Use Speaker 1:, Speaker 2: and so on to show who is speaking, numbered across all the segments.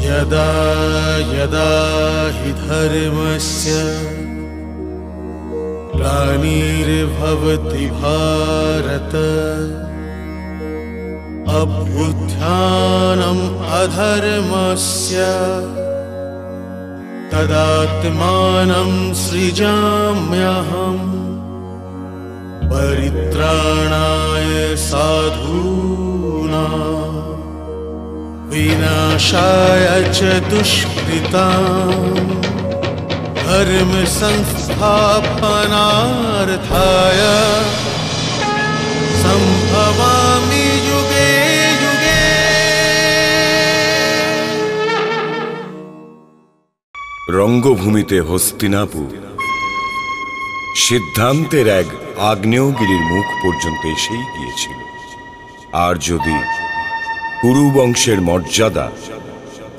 Speaker 1: यदा यदा हि धर्मस्य ग्लानिर्भवति भारत अभ्युत्थानम् अधर्मस्य तदात्मानं सृजाम्यहम् परित्राणाय साधूनां विनाशाय च दुष्कृतां धर्म संस्थापनार्थाय संभवामि युगे युगे।
Speaker 2: রঙ্গভূমিতে হস্তিনাপুর সিদ্ধান্তের এক আগ্নেয়গিরির মুখ পর্যন্ত এসেই গিয়েছিল। আর যদি কুরু বংশের মর্যাদা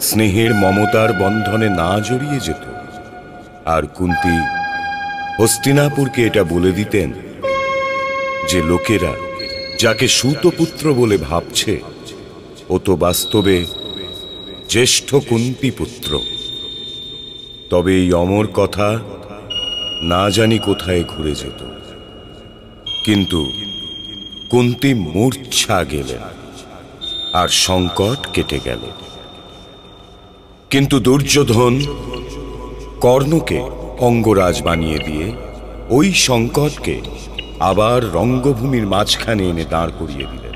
Speaker 2: স্নেহের মমতার বন্ধনে না জড়িয়ে যেত, আর কুন্তী হস্তিনাপুরকে এটা বলে দিতেন যে লোকেরা যাকে সুতপুত্র বলে ভাবছে ও তো বাস্তবে জ্যেষ্ঠ কুন্তী পুত্র, তবে এই অমর কথা না জানি কোথায় ঘুরে যেত। কিন্তু কুন্তী মূর্ছা গেলেন আর সংকট কেটে গেল। কিন্তু দুর্যোধন কর্ণকে অঙ্গরাজ বানিয়ে দিয়ে ওই সংকটকে আবার রঙ্গভূমির মাঝখানে এনে দাঁড় করিয়ে দিলেন।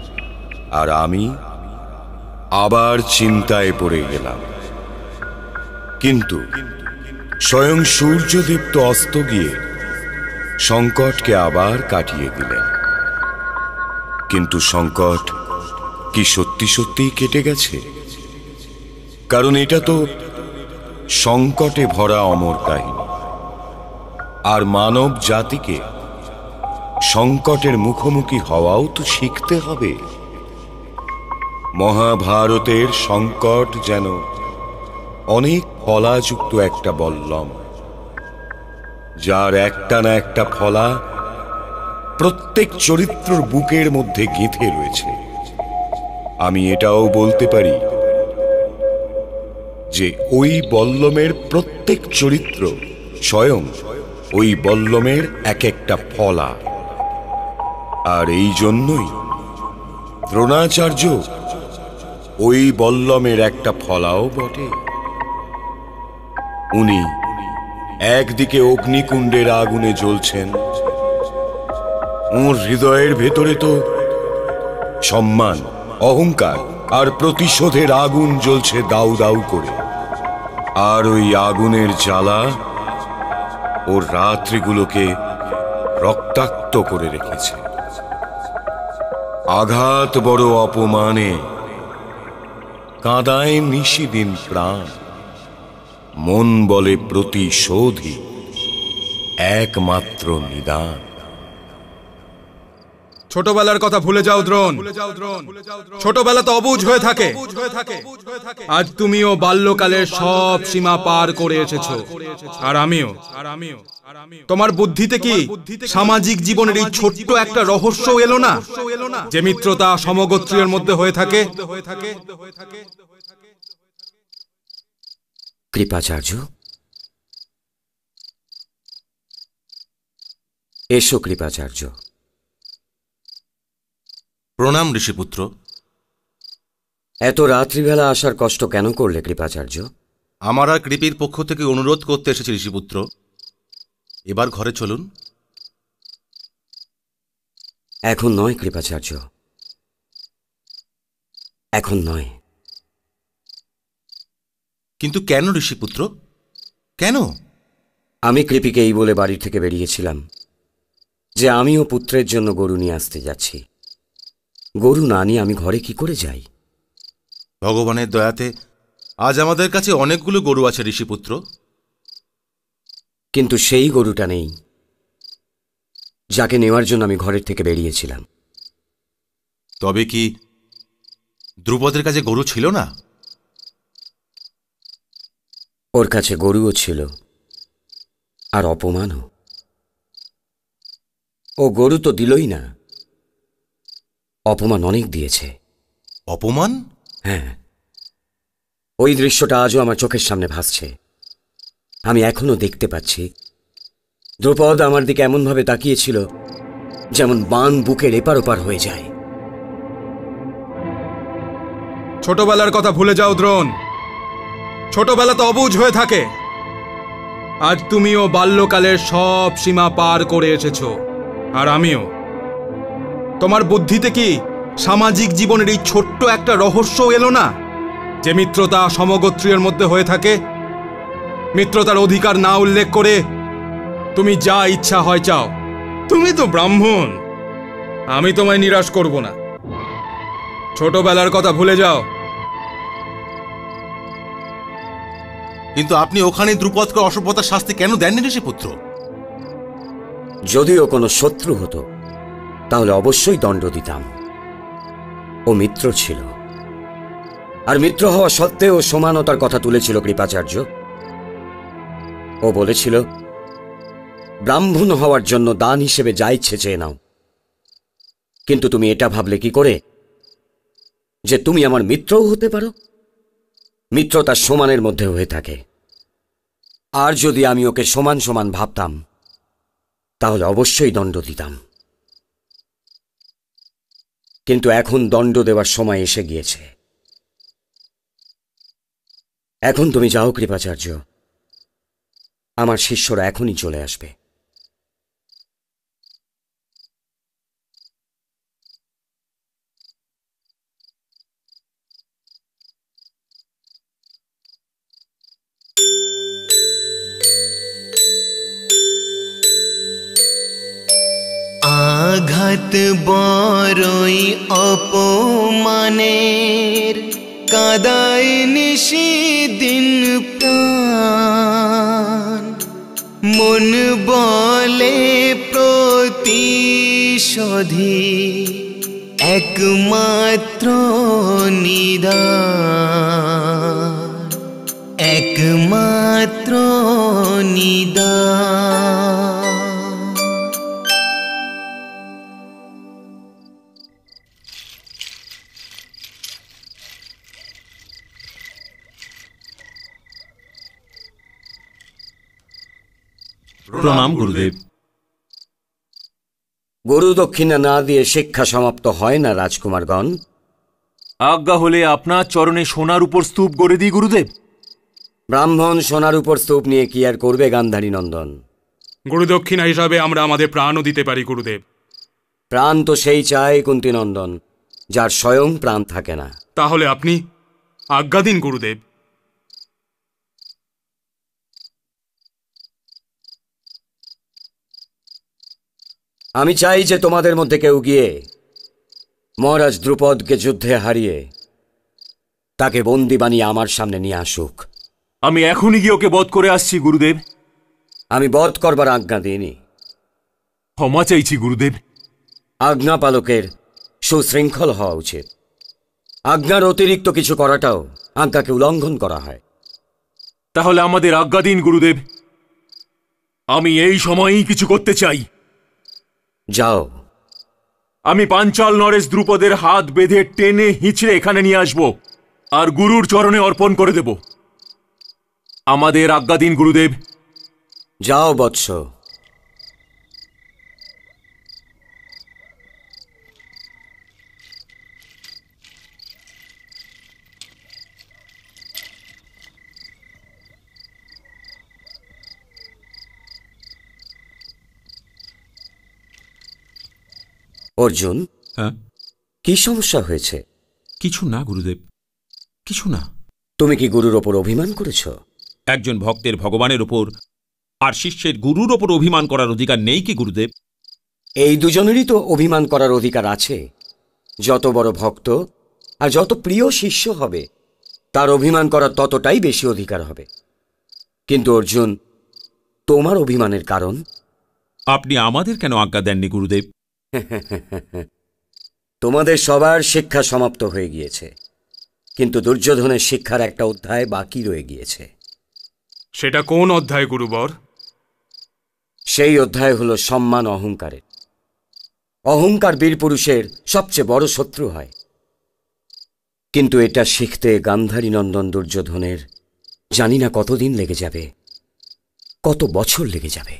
Speaker 2: আর আমি আবার চিন্তায় পড়ে গেলাম। কিন্তু স্বয়ং সূর্যদেব তো অস্ত গিয়ে সংকটকে আবার কাটিয়ে দিলেন। কিন্তু সংকট কি সত্যি সত্যিই কেটে গেছে? কারণ এটা তো সংকটে ভরা অমর কাহিনী। আর মানব জাতিকে সংকটের মুখোমুখি হওয়াও তো শিখতে হবে। মহাভারতের সংকট যেন অনেক ফলাযুক্ত একটা বল্লম, যার একটা না একটা ফলা প্রত্যেক চরিত্রর বুকের মধ্যে গেঁথে রয়েছে। আমি এটাও বলতে পারি যে ওই বল্লমের প্রত্যেক চরিত্র স্বয়ং ওই বল্লমের এক একটা ফলা। আর এই জন্যই দ্রোণাচার্য ওই বল্লমের একটা ফলাও বটে। উনি একদিকে অগ্নিকুণ্ডের আগুনে জ্বলছেন, ওর হৃদয়ের ভেতরে তো সম্মান, অহংকার আর প্রতিশোধের আগুন জ্বলছে দাউ দাউ করে। আর ওই আগুনের জ্বালা ওর রাত্রিগুলোকে রক্তাক্ত করে রেখেছে। আঘাত বড় অপমানে কাঁদায় নিশিদিন প্রাণ, মন বলে প্রতিশোধই একমাত্র নিদান।
Speaker 3: ছোটবেলার কথা ভুলে যাও দ্রোণ। ছোটবেলা তো অবুঝ হয়ে থাকে। আজ তুমিও বাল্যকালের সব সীমা পার করে এসেছো, আর আমিও। তোমার বুদ্ধিতে কি সামাজিক জীবনের এই ছোট্ট একটা রহস্য এলো না, যে মিত্রতা সমগোত্রীয় মধ্যে হয়ে থাকে?
Speaker 4: কৃপাচার্য, এসো কৃপাচার্য।
Speaker 5: প্রণাম ঋষিপুত্র।
Speaker 4: এত রাত্রিবেলা আসার কষ্ট কেন করলে কৃপাচার্য?
Speaker 5: আমার আর কৃপির পক্ষ থেকে অনুরোধ করতে এসেছি ঋষিপুত্র, এবার ঘরে চলুন।
Speaker 4: এখন নয় কৃপাচার্য, এখন নয়।
Speaker 5: কিন্তু কেন ঋষিপুত্র, কেন?
Speaker 4: আমি কৃপিকে এই বলে বাড়ি থেকে বেরিয়েছিলাম যে আমিও পুত্রের জন্য গরু নিয়ে আসতে যাচ্ছি। গরু না নিয়ে আমি ঘরে কি করে যাই?
Speaker 5: ভগবানের দয়াতে আজ আমাদের কাছে অনেকগুলো গরু আছে ঋষিপুত্র।
Speaker 4: কিন্তু সেই গরুটা নেই যাকে নেওয়ার জন্য আমি ঘরের থেকে বেরিয়েছিলাম।
Speaker 5: তবে কি দ্রুপদের কাছে গরু ছিল না?
Speaker 4: ওর কাছে গরুও ছিল, আর অপমানও। ও গরু তো দিলই না, অপমান অনেক দিয়েছে।
Speaker 5: অপমান?
Speaker 4: হ্যাঁ, ওই দৃশ্যটা আজও আমার চোখের সামনে ভাসছে। আমি এখনো দেখতে পাচ্ছি দ্রুপদ আমার দিকে এমনভাবে তাকিয়েছিল যেমন বান বুকের এপার ওপার হয়ে যায়।
Speaker 3: ছোটবেলার কথা ভুলে যাও দ্রোণ। ছোটবেলা তো অবুঝ হয়ে থাকে। আজ তুমিও বাল্যকালের সব সীমা পার করে এসেছো, আর আমিও। তোমার বুদ্ধিতে কি সামাজিক জীবনের এই ছোট্ট একটা রহস্য এলো না, যে মিত্রতা সমগোত্রীয়ের মধ্যে হয়ে থাকে? মিত্রতার অধিকার না উল্লেখ করে তুমি যা ইচ্ছা হয় চাও। তুমি তো ব্রাহ্মণ, আমি তোমায় নিরাশ করব না। ছোটবেলার কথা ভুলে যাও।
Speaker 5: কিন্তু আপনি ওখানে দ্রুপদকে অসভ্যতার শাস্তি কেন দেননি ঋষিপুত্র?
Speaker 4: যদিও কোনো শত্রু হতো তাহলে অবশ্যই দণ্ড দিতাম। ও মিত্র ছিল, আর মিত্র হওয়া সত্ত্বেও সমানতার কথা তুলেছিল কৃপাচার্য। ও বলেছিল ব্রাহ্মণ হওয়ার জন্য দান হিসেবে যা ইচ্ছে চেয়ে নাও। কিন্তু তুমি এটা ভাবলে কি করে যে তুমি আমার মিত্রও হতে পারো? মিত্রতা সমানের মধ্যে হয়ে থাকে, আর যদি আমি ওকে সমান সমান ভাবতাম তাহলে অবশ্যই দণ্ড দিতাম। কিন্তু এখন দণ্ড দেওয়ার সময় এসে গিয়েছে। এখন তুমি যাও কৃপাচার্য, আমার শিষ্যরা এখনই চলে আসবে।
Speaker 1: আঘাত বড়ই অপমানের, কাদায় নিশিদিন প্রাণ। মন বলে প্রতিশোধী একমাত্র নিদান, একমাত্র নিদান।
Speaker 6: প্রণাম গুরুদেব।
Speaker 4: গুরু দক্ষিণা না দিয়ে শিক্ষা সমাপ্ত হয় না রাজকুমারগণ।
Speaker 6: আজ্ঞা হলে আপনার চরণে সোনার উপর স্তূপ গড়ে দিই গুরুদেব।
Speaker 4: ব্রাহ্মণ সোনার উপর স্তূপ নিয়ে কি আর করবে গান্ধারী নন্দন?
Speaker 3: গুরুদক্ষিণা হিসাবে আমরা আমাদের প্রাণও দিতে পারি গুরুদেব।
Speaker 4: প্রাণ তো সেই চায় কুন্তী নন্দন, যার স্বয়ং প্রাণ থাকে না।
Speaker 3: তাহলে আপনি আজ্ঞা দিন গুরুদেব।
Speaker 4: আমি চাই যে তোমাদের মধ্যে কেউ গিয়ে মহারাজ দ্রুপদকে যুদ্ধে হারিয়ে তাকে বন্দী বানিয়ে আমার সামনে নিয়ে আসুক।
Speaker 6: আমি এখনই গিয়ে ওকে বধ করে আসছি গুরুদেব।
Speaker 4: আমি বধ করবার আজ্ঞা দিইনি।
Speaker 6: ক্ষমা চাইছি গুরুদেব।
Speaker 4: আজ্ঞা পালকের সুশৃঙ্খল হওয়া উচিত। আজ্ঞার অতিরিক্ত কিছু করাটাও আজ্ঞাকে উল্লঙ্ঘন করা হয়।
Speaker 6: তাহলে আমাদের আজ্ঞা দিন গুরুদেব। আমি এই সময়েই কিছু করতে চাই।
Speaker 4: যাও।
Speaker 6: আমি পাঞ্চাল নরেশ দ্রুপদের হাত বেঁধে টেনে হিঁচড়ে এখানে নিয়ে আসব, আর গুরুর চরণে অর্পণ করে দেব। আমাদের আজ্ঞা দিন গুরুদেব।
Speaker 4: যাও বৎস। অর্জুন,
Speaker 7: হ্যাঁ?
Speaker 4: কি সমস্যা হয়েছে?
Speaker 7: কিছু না গুরুদেব, কিছু না।
Speaker 4: তুমি কি গুরুর ওপর অভিমান করেছ?
Speaker 7: একজন ভক্তের ভগবানের ওপর আর শিষ্যের গুরুর ওপর অভিমান করার অধিকার নেই কি গুরুদেব?
Speaker 4: এই দুজনেরই তো অভিমান করার অধিকার আছে। যত বড় ভক্ত আর যত প্রিয় শিষ্য হবে তার অভিমান করার ততটাই বেশি অধিকার হবে। কিন্তু অর্জুন, তোমার অভিমানের কারণ?
Speaker 7: আপনি আমাদের কেন আজ্ঞা দেননি গুরুদেব?
Speaker 4: তোমাদের সবার শিক্ষা সমাপ্ত হয়ে গিয়েছে, কিন্তু দুর্যোধনের শিক্ষার একটা অধ্যায় বাকি রয়ে গিয়েছে।
Speaker 3: সেটা কোন অধ্যায় গুরুবর?
Speaker 4: সেই অধ্যায় হলো সম্মান অহংকারের। অহংকার বীর পুরুষের সবচেয়ে বড় শত্রু হয়। কিন্তু এটা শিখতে গান্ধারী নন্দন দুর্যোধনের জানি না কতদিন লেগে যাবে, কত বছর লেগে যাবে।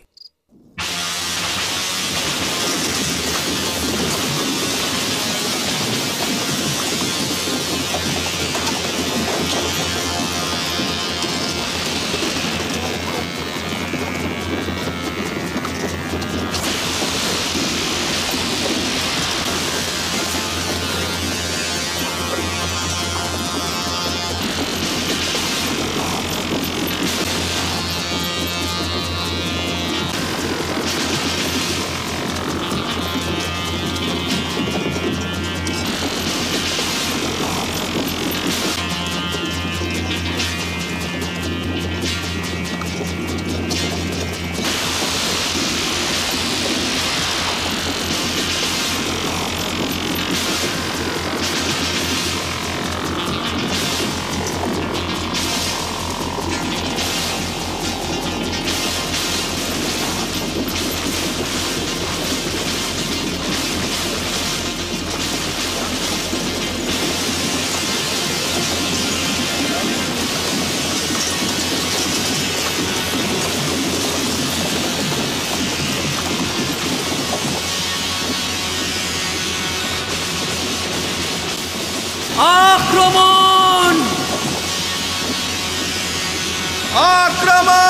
Speaker 1: আক্রমণ! আক্রমণ!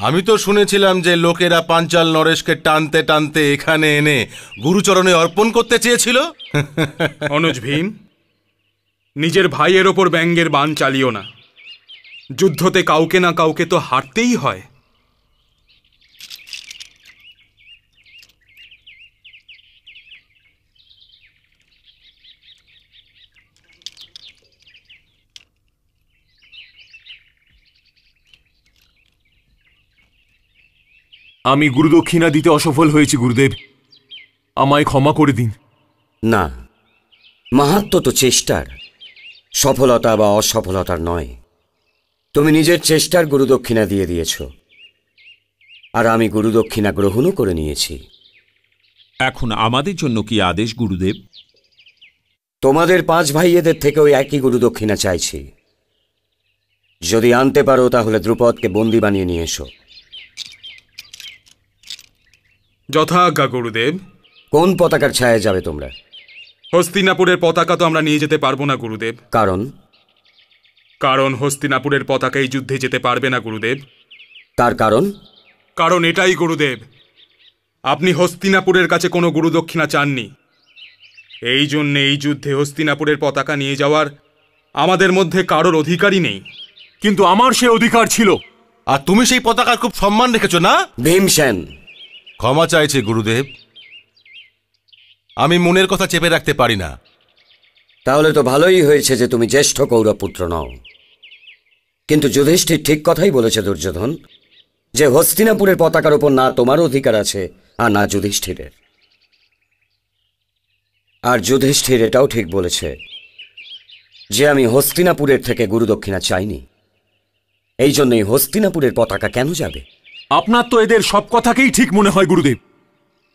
Speaker 5: আমি তো শুনেছিলাম যে লোকেরা পাঞ্চাল নরেশকে টানতে টানতে এখানে এনে গুরুচরণে অর্পণ করতে চেয়েছিল।
Speaker 3: অনুজ ভীম, নিজের ভাইয়ের ওপর ব্যঙ্গের বাণ চালিও না। যুদ্ধতে কাউকে না কাউকে তো হারতেই হয়।
Speaker 6: আমি গুরুদক্ষিণা দিতে অসফল হয়েছি গুরুদেব, আমায় ক্ষমা করে দিন।
Speaker 4: না, মাহাত্ম্য তো চেষ্টার, সফলতা বা অসফলতার নয়। তুমি নিজের চেষ্টার গুরুদক্ষিণা দিয়ে দিয়েছ, আর আমি গুরুদক্ষিণা গ্রহণও করে নিয়েছি।
Speaker 7: এখন আমাদের জন্য কি আদেশ গুরুদেব?
Speaker 4: তোমাদের 5 ভাইয়েদের থেকেও একই গুরুদক্ষিণা চাইছি। যদি আনতে পারো তাহলে দ্রুপদকে বন্দী বানিয়ে নিয়ে এসো।
Speaker 3: যথাজ্ঞা গুরুদেব।
Speaker 4: কোন পতাকার ছায়ায় যাবে তোমরা?
Speaker 3: হস্তিনাপুরের পতাকা তো আমরা নিয়ে যেতে পারবো না গুরুদেব। কারণ হস্তিনাপুরের পতাকা এই যুদ্ধে যেতে পারবে না গুরুদেব।
Speaker 4: তার কারণ
Speaker 3: এটাই গুরুদেব, আপনি হস্তিনাপুরের কাছে কোনো গুরুদক্ষিণা চাননি। এই জন্যে এই যুদ্ধে হস্তিনাপুরের পতাকা নিয়ে যাওয়ার আমাদের মধ্যে কারোর অধিকারই নেই।
Speaker 6: কিন্তু আমার সে অধিকার ছিল।
Speaker 5: আর তুমি সেই পতাকার খুব সম্মান রেখেছো না?
Speaker 4: ভীমসেন,
Speaker 5: ক্ষমা চাইছে গুরুদেব, আমি মনের কথা চেপে রাখতে পারি না।
Speaker 4: তাহলে তো ভালোই হয়েছে যে তুমি জ্যেষ্ঠ কৌরব পুত্র নও। কিন্তু যুধিষ্ঠির ঠিক কথাই বলেছে দুর্যোধন, যে হস্তিনাপুরের পতাকার উপর না তোমার অধিকার আছে আর না যুধিষ্ঠিরের। আর যুধিষ্ঠির এটাও ঠিক বলেছে যে আমি হস্তিনাপুরের থেকে গুরুদক্ষিণা চাইনি। এই জন্যই হস্তিনাপুরের পতাকা কেন যাবে?
Speaker 6: আপনার তো এদের সব কথাকেই ঠিক মনে হয় গুরুদেব,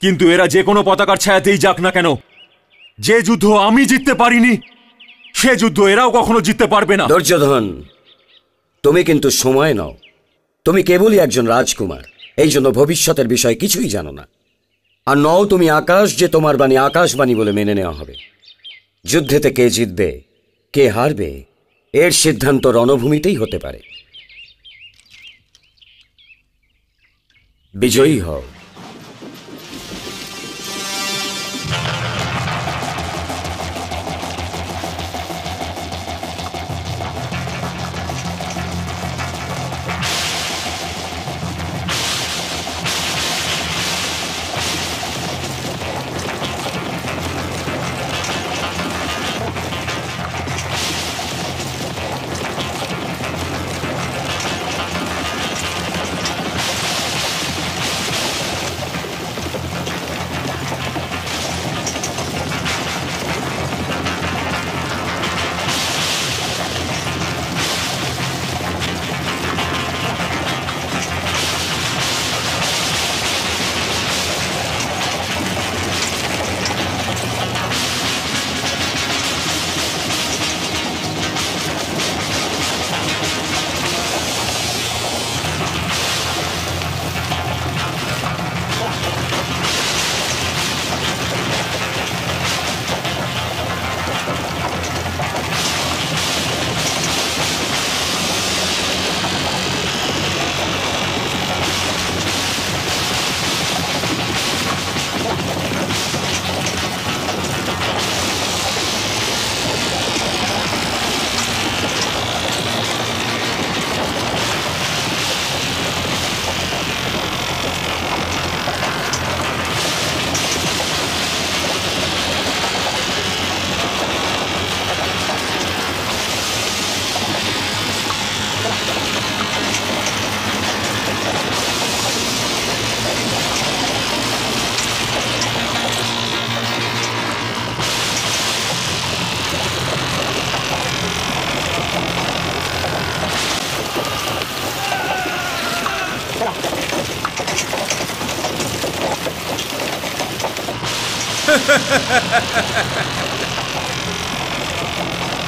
Speaker 6: কিন্তু এরা যে কোনো পতাকার ছায়াতেই যাক না কেন, যে যুদ্ধ আমি জিততে পারিনি সে যুদ্ধ এরাও কখনো জিততে পারবে না।
Speaker 4: দুর্যোধন, তুমি কিন্তু সময় নও। তুমি কেবলই একজন রাজকুমার, এই জন্য ভবিষ্যতের বিষয় কিছুই জানো না। আর নও তুমি আকাশ, যে তোমার বাণী আকাশবাণী বলে মেনে নেওয়া হবে। যুদ্ধেতে কে জিতবে কে হারবে এর সিদ্ধান্ত রণভূমিতেই হতে পারে। বিজয়ী হও।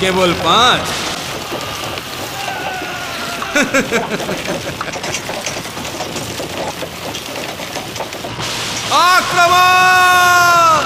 Speaker 3: কেবল 5? আক্রমণ!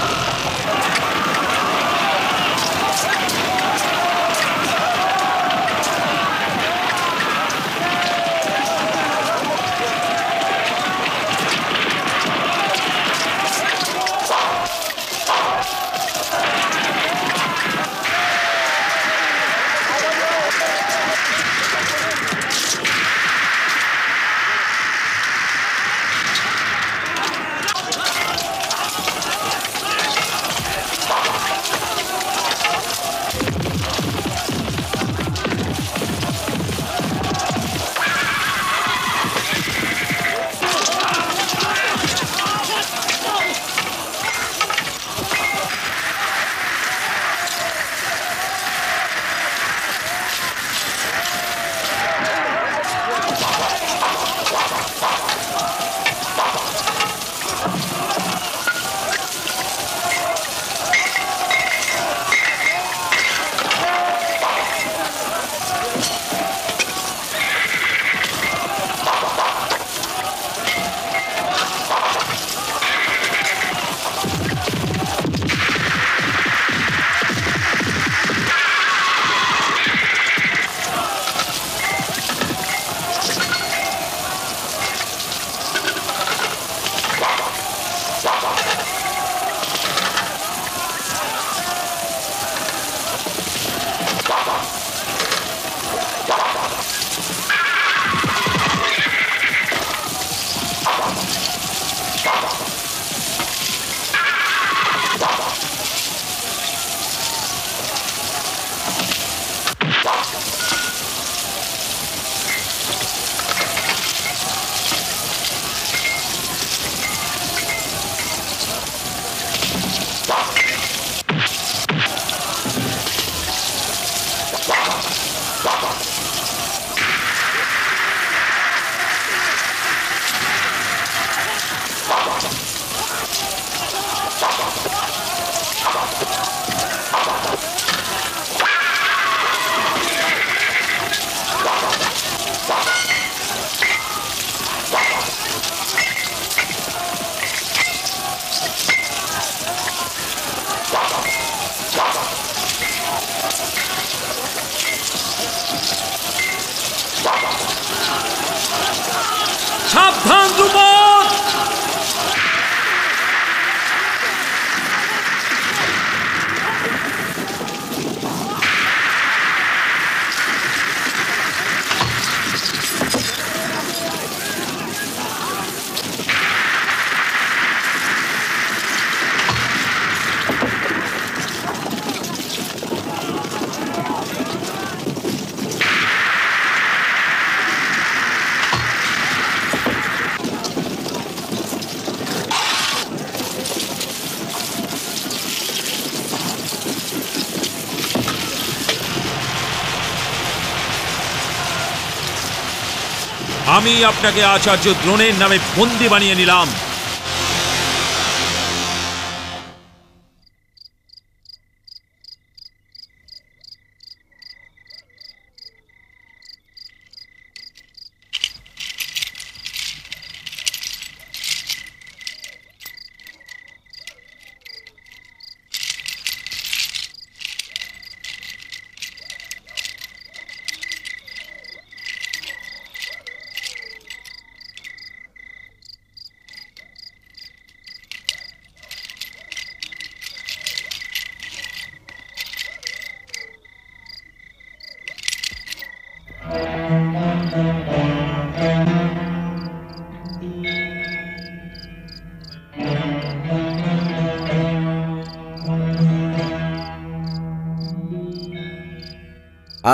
Speaker 7: আমি আপনাকে আচার্য দ্রোণের নামে বন্দী বানিয়ে নিলাম।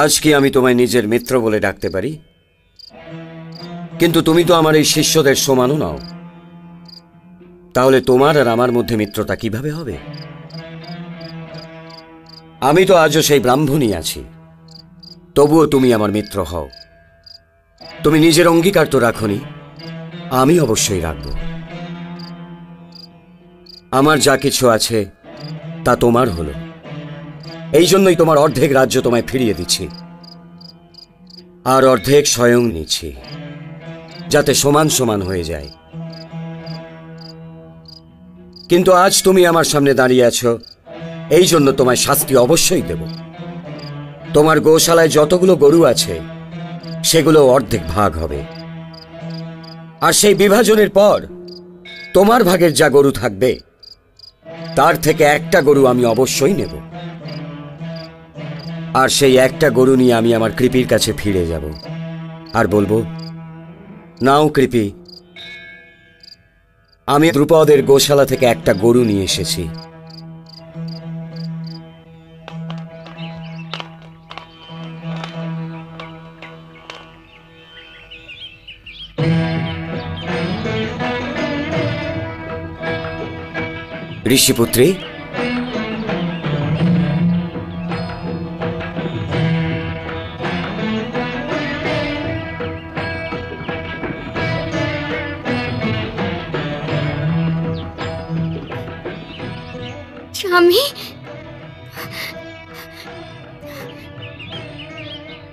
Speaker 4: আজ কি আমি তোমায় নিজের মিত্র বলে ডাকতে পারি? কিন্তু তুমি তো আমার এই শিষ্যদের সমানও নাও। তাহলে তোমার আর আমার মধ্যে মিত্রতা কিভাবে হবে? আমি তো আজও সেই ব্রাহ্মণই আছি, তবুও তুমি আমার মিত্র হও। তুমি নিজের অঙ্গীকার তো রাখনি, আমি অবশ্যই রাখব। আমার যা কিছু আছে তা তোমার হলো, এই জন্যই তোমার অর্ধেক রাজ্য তোমায় ফিরিয়ে দিচ্ছি, আর অর্ধেক স্বয়ং নিচ্ছি, যাতে সমান সমান হয়ে যায়। কিন্তু আজ তুমি আমার সামনে দাঁড়িয়ে আছো, এই জন্য তোমায় শাস্তি অবশ্যই দেব। তোমার গোশালায় যতগুলো গরু আছে সেগুলো অর্ধেক ভাগ হবে, আর সেই বিভাজনের পর তোমার ভাগের যা গরু থাকবে তার থেকে একটা গরু আমি অবশ্যই নেব, আর সেই একটা গরু নিয়ে আমি আমার কৃপির কাছে ফিরে যাব আর বলবো, নাও কৃপি, আমি দ্রুপদের গোশালা থেকে একটা গরু নিয়ে এসেছি। ঋষিপুত্রী,
Speaker 8: স্বামী,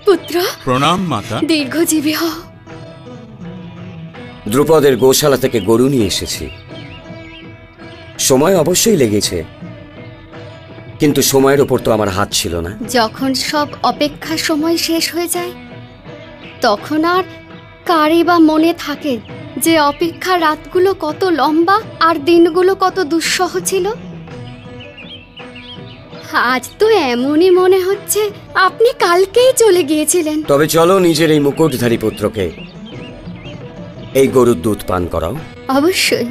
Speaker 8: পুত্র,
Speaker 7: প্রণাম মাতা।
Speaker 8: দীর্ঘজীবী হও।
Speaker 4: দ্রুপদের গোশালা থেকে গরু নিয়ে এসেছি। সময় অবশ্যই লেগেছে, কিন্তু সময়ের ওপর তো আমার হাত ছিল না।
Speaker 8: যখন সব অপেক্ষার সময় শেষ হয়ে যায় তখন আর কারই বা মনে থাকে যে অপেক্ষার রাতগুলো কত লম্বা আর দিনগুলো কত দুঃসহ ছিল? আজ তো এমনই মনে হচ্ছে আপনি কালকেই চলে গিয়েছিলেন।
Speaker 4: তবে চলো নিজের এই মুকুটধারী পুত্রকে এই গরুর দুধ পান করাও।
Speaker 8: অবশ্যই,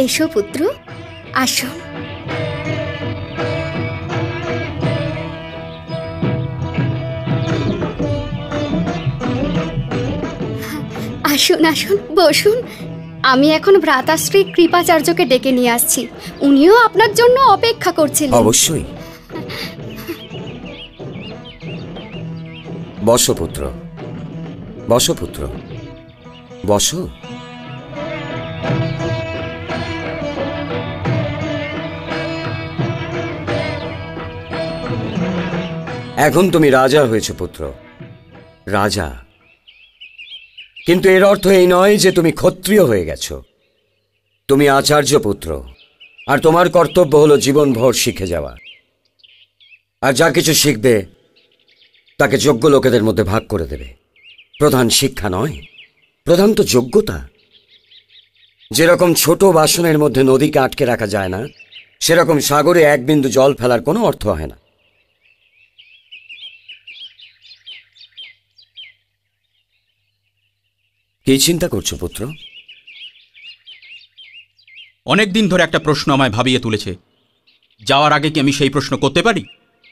Speaker 8: এসো পুত্র, আসুন। আসুন আসুন, বসুন। আমি এখন ভ্রাতাশ্রী কৃপাচার্যকে ডেকে নিয়ে আসছি, উনিও আপনার জন্য অপেক্ষা করছিলেন।
Speaker 4: অবশ্যই। বসো পুত্র, বসো পুত্র, বসো। এখন তুমি রাজা হয়েছ পুত্র, রাজা। কিন্তু এর অর্থ এই নয় যে তুমি ক্ষত্রিয় হয়ে গেছো। তুমি আচার্য পুত্র, আর তোমার কর্তব্য হলো জীবনভর শিখে যাওয়া। আর যা কিছু শিখবে তাকে যোগ্য লোকেদের মধ্যে ভাগ করে দেবে। প্রধান শিক্ষা নয়, প্রধান তো যোগ্যতা। যেরকম ছোট বাসনের মধ্যে নদীকে আটকে রাখা যায় না, সেরকম সাগরে এক বিন্দু জল ফেলার কোনো অর্থ হয় না। কি চিন্তা করছো পুত্র?
Speaker 1: অনেকদিন ধরে একটা প্রশ্ন আমায় ভাবিয়ে তুলেছে। যাওয়ার আগে কি আমি সেই প্রশ্ন করতে পারি?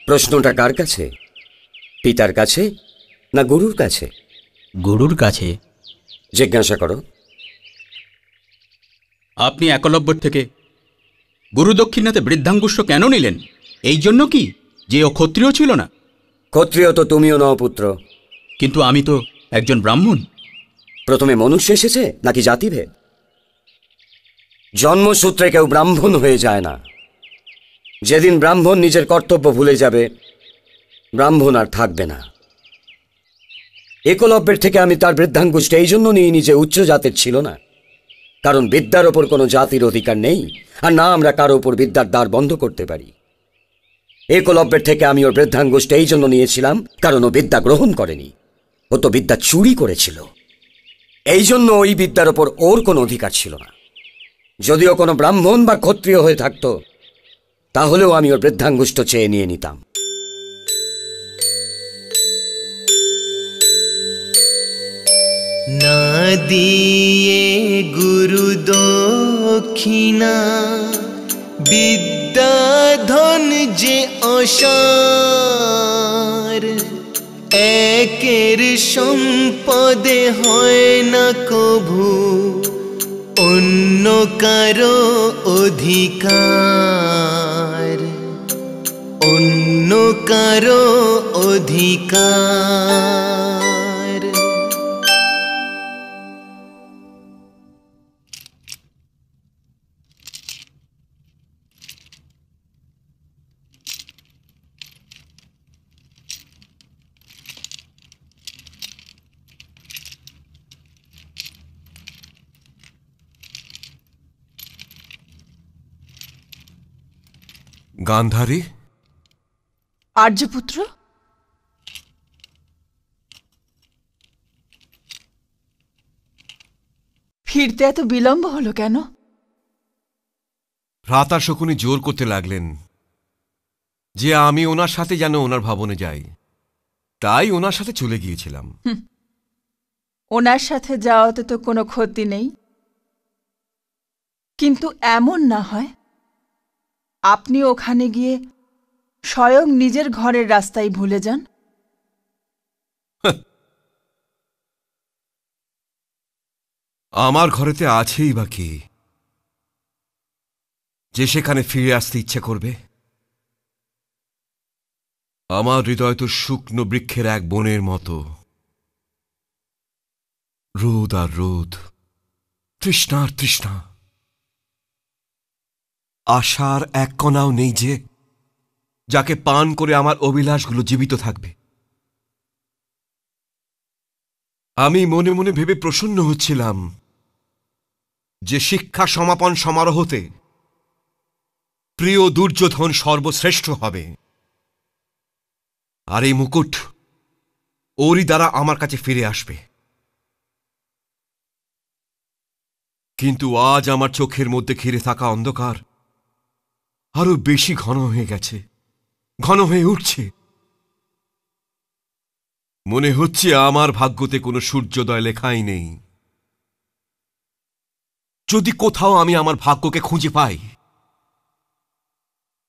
Speaker 4: প্রশ্নটা কার কাছে? পিতার কাছে না গুরুর কাছে?
Speaker 1: গুরুর কাছে।
Speaker 4: জিজ্ঞাসা করো।
Speaker 1: আপনি একলব্যর থেকে গুরুদক্ষিণাতে বৃদ্ধাঙ্গুষ্ঠ কেন নিলেন? এই জন্য কি যে ও ক্ষত্রিয় ছিল না?
Speaker 4: ক্ষত্রিয় তো তুমিও নও পুত্র।
Speaker 1: কিন্তু আমি তো একজন ব্রাহ্মণ।
Speaker 4: প্রথমে মনুষ্য এসেছে নাকি জাতিভেদ? জন্মসূত্রে কেউ ব্রাহ্মণ হয়ে যায় না। যেদিন ব্রাহ্মণ নিজের কর্তব্য ভুলে যাবে, ব্রাহ্মণ আর থাকবে না। একলব্যের থেকে আমি তার বৃদ্ধাঙ্গুষ্ঠ এই জন্য নিইনি যে উচ্চ জাতের ছিল না, কারণ বিদ্যার ওপর কোনো জাতির অধিকার নেই, আর না আমরা কারো ওপর বিদ্যার দ্বার বন্ধ করতে পারি। একলব্যের থেকে আমি ওর বৃদ্ধাঙ্গুষ্ঠ এই জন্য নিয়েছিলাম কারণ ও বিদ্যা গ্রহণ করেনি, ও তো বিদ্যা চুরি করেছিল। এই জন্য ওই বিদ্যার ওপর ওর কোনো অধিকার ছিল না। যদিও কোনো ব্রাহ্মণ বা ক্ষত্রিয় হয়ে থাকতো, তাহলেও আমি ওর বৃদ্ধাঙ্গুষ্ঠ চেয়ে নিয়ে নিতাম।
Speaker 9: না দিয়ে গুরু দক্ষিণা, বিদ্যাধন যে অসার। একের সম্পদে হয় না কভু অন্য কারো অধিকার, অন্য কারো অধিকার।
Speaker 5: গান্ধারী,
Speaker 10: আর্যপুত্র, ফিরতে এত বিলম্ব হলো কেন?
Speaker 11: ভ্রাতা শকুনি জোর করতে লাগলেন যে আমি ওনার সাথে যেন ওনার ভবনে যাই, তাই ওনার সাথে চলে গিয়েছিলাম।
Speaker 10: ওনার সাথে যাওয়াতে তো কোনো ক্ষতি নেই, কিন্তু এমন না হয় আপনি ওখানে গিয়ে স্বয়ং নিজের ঘরের রাস্তায় ভুলে যান।
Speaker 11: আমার ঘরেতে আছেই বা কি যে সেখানে ফিরে আসতে ইচ্ছে করবে? আমার হৃদয় তো শুকনো বৃক্ষের এক বনের মতো, রোদ আর রোদ, তৃষ্ণার তৃষ্ণা। আশার এক কণাও নেই যে যাকে পান করে আমার অভিলাষগুলো জীবিত থাকবে। আমি মনে মনে ভেবে প্রসন্ন হচ্ছিলাম যে শিক্ষা সমাপন সমারোহতে প্রিয় দুর্যোধন সর্বশ্রেষ্ঠ হবে, আর এই মুকুট ওরই দ্বারা আমার কাছে ফিরে আসবে। কিন্তু আজ আমার চোখের মধ্যে ঘিরে থাকা অন্ধকার আরো বেশি ঘন হয়ে গেছে, ঘন হয়ে উঠছে। মনে হচ্ছে আমার ভাগ্যতে কোনো সূর্যোদয় লেখাই নেই। যদি কোথাও আমি আমার ভাগ্যকে খুঁজে পাই,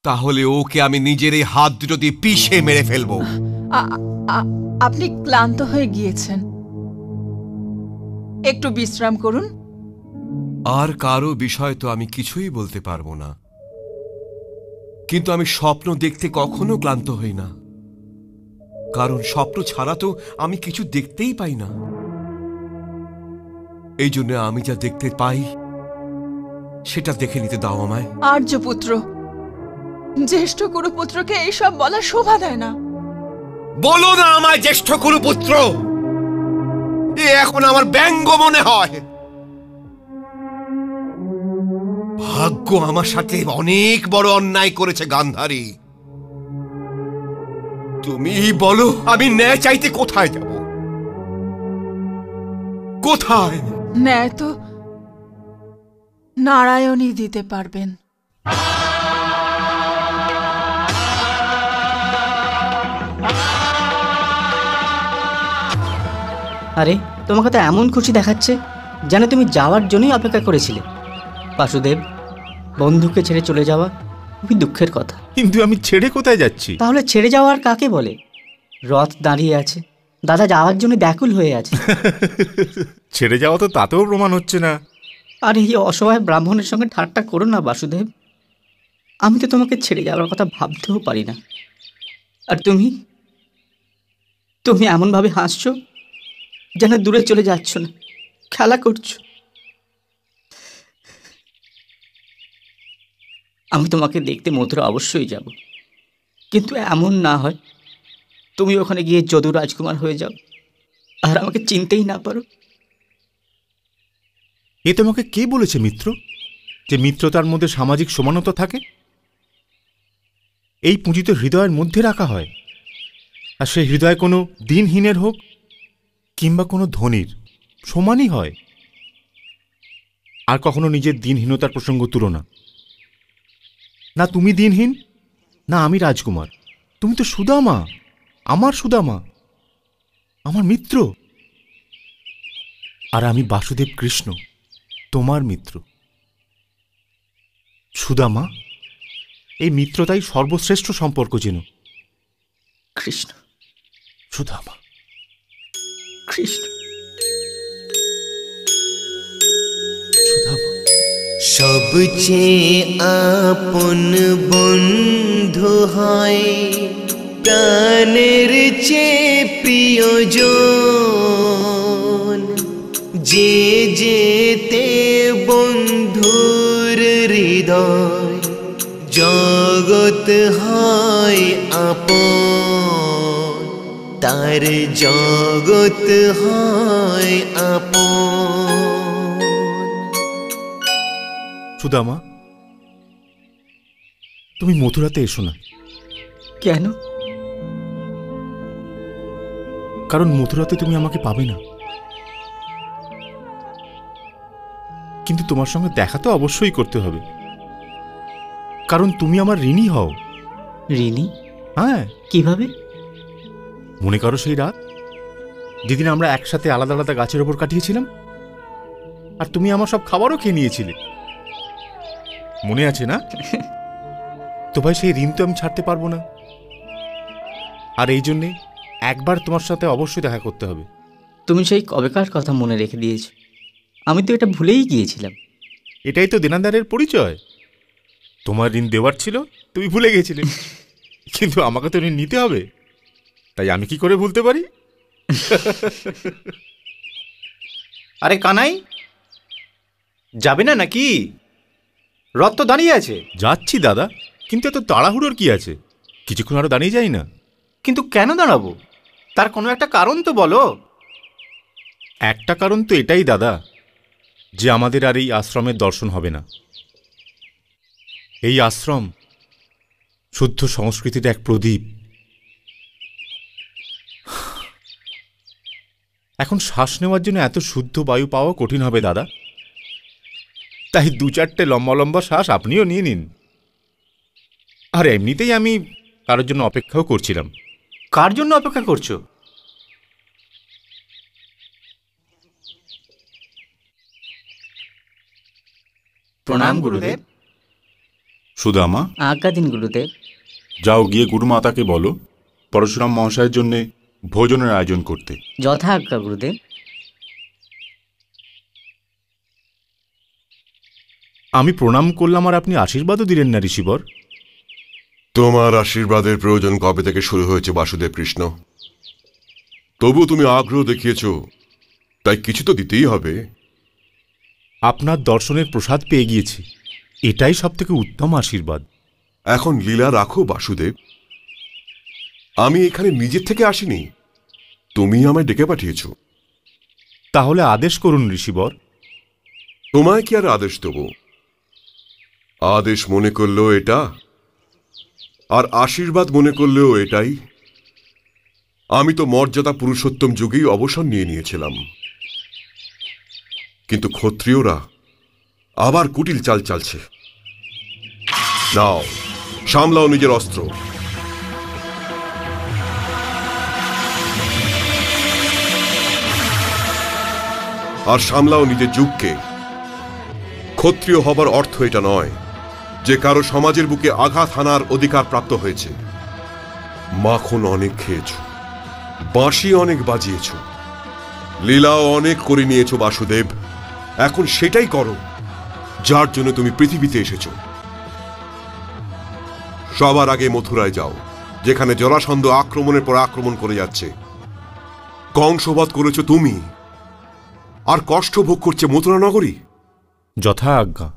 Speaker 11: তাহলে ওকে আমি নিজের এই হাত দুটো দিয়ে পিষে মেরে ফেলব।
Speaker 10: আপনি ক্লান্ত হয়ে গিয়েছেন, একটু বিশ্রাম করুন।
Speaker 11: আর কারো বিষয় তো আমি কিছুই বলতে পারবো না, কিন্তু আমি স্বপ্ন দেখতে কখনো ক্লান্ত হই না, কারণ স্বপ্ন ছাড়া তো আমি কিছু দেখতেই পাই না। এই জন্য আমি যা দেখতে পাই সেটা দেখে নিতে দাও আমায়।
Speaker 10: আর্যপুত্র, জ্যেষ্ঠ কুরুপুত্রকে এইসব বলা শোভা দেয় না।
Speaker 11: বলো না আমায় জ্যেষ্ঠ কুরুপুত্র, এ এখন আমার ব্যঙ্গ মনে হয়। ভাগ্য আমার সাথে অনেক বড় অন্যায় করেছে গান্ধারী। তুমি বলো আমি ন্যায় চাইতে কোথায় যাব? কোথায়?
Speaker 10: ন্যায় তো নারায়ণই দিতে পারবেন।
Speaker 12: আরে তোমাকে তো এমন খুশি দেখাচ্ছে যেন তুমি যাওয়ার জন্যই অপেক্ষা করেছিলে। বাসুদেব, বন্ধুকে ছেড়ে চলে যাওয়া খুবই দুঃখের কথা।
Speaker 7: কিন্তু আমি ছেড়ে কোথায় যাচ্ছি?
Speaker 12: তাহলে ছেড়ে যাওয়ার কাকে বলে? রথ দাঁড়িয়ে আছে, দাদা যাওয়ার জন্য ব্যাকুল হয়ে আছে।
Speaker 7: ছেড়ে যাওয়া তো তাতেও প্রমাণ হচ্ছে না।
Speaker 12: আর এই অসহায় ব্রাহ্মণের সঙ্গে ঠাট্টা করো না বাসুদেব। আমি তো তোমাকে ছেড়ে যাওয়ার কথা ভাবতেও পারি না, আর তুমি তুমি এমনভাবে হাসছো যেন দূরে চলে যাচ্ছ না। খেলা করছো। আমি তোমাকে দেখতে মথুরা অবশ্যই যাব, কিন্তু এমন না হয় তুমি ওখানে গিয়ে যদু রাজকুমার হয়ে যাও আর আমাকে চিনতেই না পারো।
Speaker 7: এ তোমাকে কে বলেছে মিত্র যে মিত্রতার মধ্যে সামাজিক সমানতা থাকে? এই পুঁজি তো হৃদয়ের মধ্যে রাখা হয়, আর সেই হৃদয় কোনো দিনহীনের হোক কিংবা কোনো ধনীর সমানই হয়। আর কখনো নিজের দিনহীনতার প্রসঙ্গ তুলনা। না তুমি দিনহীন, না আমি রাজকুমার। তুমি তো সুদামা, আমার সুদামা, আমার মিত্র। আর আমি বাসুদেব কৃষ্ণ, তোমার মিত্র। সুদামা, এই মিত্রতাই সর্বশ্রেষ্ঠ সম্পর্ক যেন।
Speaker 12: কৃষ্ণ,
Speaker 7: সুদামা,
Speaker 12: কৃষ্ণ,
Speaker 7: সুদামা।
Speaker 9: সবচেয়ে আপন বন্ধু হয় প্রাণের চেয়ে প্রিয়জন। যে যেতে বন্ধুর হৃদয় জগৎ হয় আপন, তার জগৎ হয় আপন।
Speaker 7: সুদামা, তুমি মথুরাতে এসো না।
Speaker 12: কেন?
Speaker 7: কারণ মথুরাতে তুমি আমাকে পাবে না। কিন্তু তোমার সঙ্গে দেখা তো অবশ্যই করতে হবে, কারণ তুমি আমার ঋণী হও।
Speaker 12: ঋণী?
Speaker 7: হ্যাঁ।
Speaker 12: কিভাবে?
Speaker 7: মনে করো সেই রাত যেদিন আমরা একসাথে আলাদা আলাদা গাছের ওপর কাটিয়েছিলাম, আর তুমি আমার সব খাবারও খেয়ে নিয়েছিলে। মনে আছে না? তো ভাই, সেই ঋণ তো আমি ছাড়তে পারবো না। আর এই জন্যে একবার তোমার সাথে অবশ্যই দেখা করতে হবে।
Speaker 12: তুমি সেই কবেকার কথা মনে রেখে দিয়েছো, আমি তো এটা ভুলেই গিয়েছিলাম।
Speaker 7: এটাই তো দেনাদারের পরিচয়। তোমার ঋণ দেওয়ার ছিল, তুমি ভুলে গেছিলে, কিন্তু আমাকে তো ঋণ নিতে হবে, তাই আমি কি করে ভুলতে পারি?
Speaker 1: আরে কানাই, যাবে না নাকি? রথ তো দাঁড়িয়ে আছে।
Speaker 7: যাচ্ছি দাদা, কিন্তু এত তাড়াহুড়োর কি আছে? কিছুক্ষণ আরো দাঁড়িয়ে যাই না।
Speaker 1: কিন্তু কেন দাঁড়াবো? তার কোনো একটা কারণ তো বলো।
Speaker 7: একটা কারণ তো এটাই দাদা, যে আমাদের আর এই আশ্রমের দর্শন হবে না। এই আশ্রম শুদ্ধ সংস্কৃতির এক প্রদীপ। এখন শ্বাস নেওয়ার জন্য এত শুদ্ধ বায়ু পাওয়া কঠিন হবে দাদা, তাই দু চারটে লম্বা লম্বা শ্বাস আপনিও নিয়ে নিন। আর এমনিতেই আমি কারোর জন্য অপেক্ষাও করছিলাম।
Speaker 1: কার জন্য অপেক্ষা করছো?
Speaker 12: প্রণাম গুরুদেব।
Speaker 13: সুদামা,
Speaker 12: আজ্ঞা দিন গুরুদেব।
Speaker 13: যাও গিয়ে গুরুমাতাকে বলো পরশুরাম মহাশয়ের জন্য ভোজনের আয়োজন করতে।
Speaker 12: যথা আজ্ঞা গুরুদেব।
Speaker 7: আমি প্রণাম করলাম, আর আপনি আশীর্বাদও দিলেন না ঋষিবর।
Speaker 14: তোমার আশীর্বাদের প্রয়োজন কবে থেকে শুরু হয়েছে বাসুদেব কৃষ্ণ? তবু তুমি আগ্রহ দেখিয়েছ, তাই কিছু তো দিতেই হবে।
Speaker 7: আপনার দর্শনের প্রসাদ পেয়ে গিয়েছি, এটাই সব থেকে উত্তম আশীর্বাদ।
Speaker 14: এখন লীলা রাখো বাসুদেব। আমি এখানে নিজের থেকে আসিনি, তুমি আমায় ডেকে পাঠিয়েছ।
Speaker 7: তাহলে আদেশ করুন ঋষিবর।
Speaker 14: তোমায় কি আর আদেশ দেব? আদেশ মনে করলেও এটা, আর আশীর্বাদ মনে করলেও এটাই। আমি তো মর্যাদা পুরুষোত্তম যুগেই অবসর নিয়েছিলাম, কিন্তু ক্ষত্রিয়রা আবার কুটিল চাল চালছে। নাও, সামলাও নিজের অস্ত্র। আর সামলাও নিজের যুগকে। ক্ষত্রিয় হবার অর্থ এটা নয় যে কারো সমাজের বুকে আঘাত হানার অধিকার প্রাপ্ত হয়েছে। মাখন অনেক খেয়েছ, বাঁশি অনেক বাজিয়েছ, লীলাও অনেক করে নিয়েছ বাসুদেব। এখন সেটাই করো যার জন্য তুমি পৃথিবীতে এসেছো। সবার আগে মথুরায় যাও, যেখানে জরাসন্ধ আক্রমণের পর আক্রমণ করে যাচ্ছে। কংসবধ করেছ তুমি, আর কষ্ট ভোগ করছে মথুরা নগরী।
Speaker 13: যথা আজ্ঞা।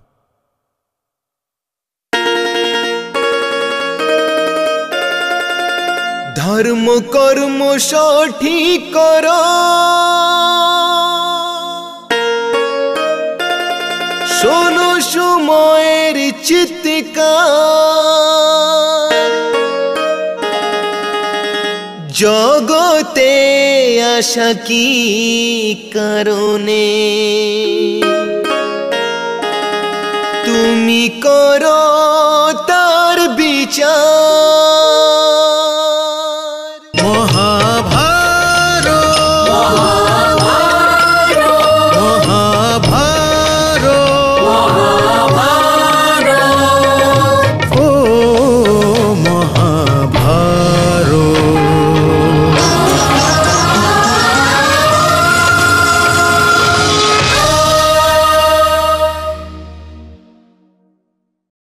Speaker 9: ধর্ম কর্ম সঠিক কর, শোনো সময়ের চিৎকার। জগতে আশা কি কারণে, তুমি করো তার বিচার।